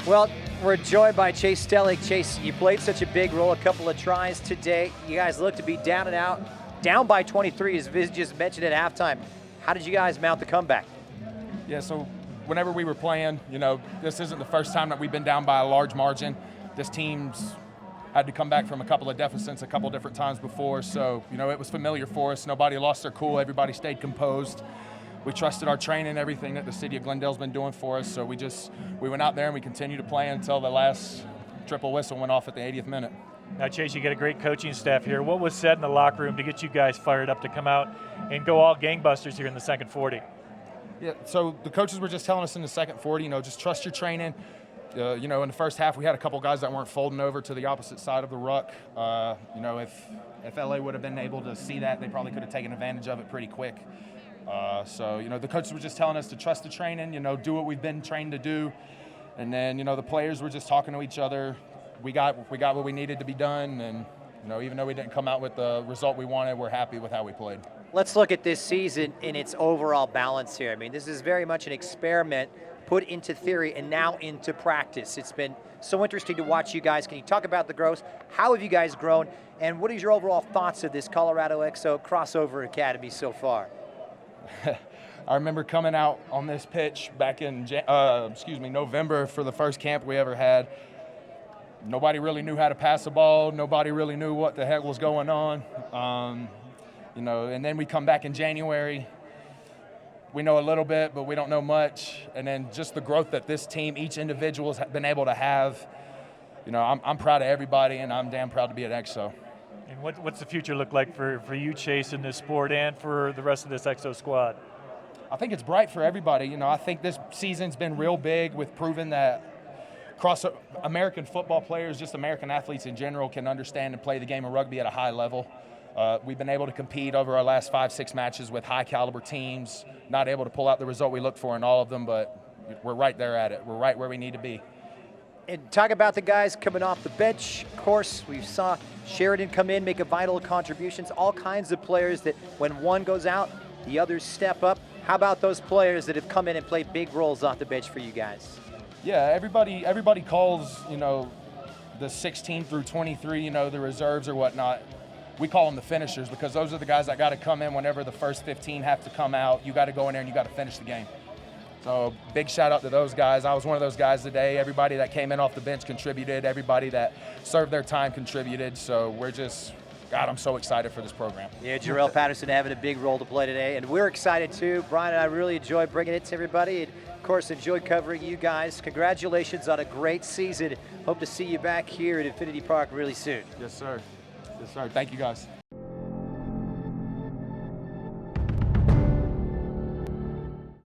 Well, we're joined by Chase Stehling. Chase, you played such a big role, a couple of tries today. You guys look to be down and out, down by 23, as Viz just mentioned at halftime. How did you guys mount the comeback? Yeah, so whenever we were playing, this isn't the first time that we've been down by a large margin. This team's had to come back from a couple of deficits a couple different times before, so, it was familiar for us. Nobody lost their cool, everybody stayed composed. We trusted our training, everything that the city of Glendale's been doing for us, so we went out there and we continued to play until the last triple whistle went off at the 80th minute. Now, Chase, you get a great coaching staff here. What was said in the locker room to get you guys fired up to come out and go all gangbusters here in the second 40? Yeah, so the coaches were just telling us in the second 40, just trust your training. In the first half, we had a couple guys that weren't folding over to the opposite side of the ruck. If LA would have been able to see that, they probably could have taken advantage of it pretty quick. The coaches were just telling us to trust the training, do what we've been trained to do. And then, the players were just talking to each other. We got what we needed to be done. And, even though we didn't come out with the result we wanted, we're happy with how we played. Let's look at this season in its overall balance here. I mean, this is very much an experiment put into theory and now into practice. It's been so interesting to watch you guys. Can you talk about the growth? How have you guys grown? And what is your overall thoughts of this Colorado XO crossover academy so far? I remember coming out on this pitch back in November for the first camp we ever had. Nobody really knew how to pass the ball. Nobody really knew what the heck was going on. And then we come back in January. We know a little bit, but we don't know much. And then just the growth that this team, each individual has been able to have. I'm proud of everybody, and I'm damn proud to be at XO. And what's the future look like for you, Chase, in this sport and for the rest of this XO squad? I think it's bright for everybody. I think this season's been real big with proving that American football players, just American athletes in general, can understand and play the game of rugby at a high level. We've been able to compete over our last 5-6 matches with high caliber teams, not able to pull out the result we look for in all of them, but we're right there at it. We're right where we need to be. And talk about the guys coming off the bench. Of course, we saw Sheridan come in, make a vital contributions, all kinds of players that when one goes out, the others step up. How about those players that have come in and played big roles off the bench for you guys? Yeah, everybody calls, the 16 through 23, the reserves or whatnot. We call them the finishers because those are the guys that got to come in whenever the first 15 have to come out. You got to go in there and you got to finish the game. So big shout out to those guys. I was one of those guys today. Everybody that came in off the bench contributed. Everybody that served their time contributed. So I'm so excited for this program. Yeah, Jarrell Patterson having a big role to play today, and we're excited too. Brian and I really enjoyed bringing it to everybody, and of course enjoyed covering you guys. Congratulations on a great season. Hope to see you back here at Infinity Park really soon. Yes, sir. Yes, sir. Thank you, guys.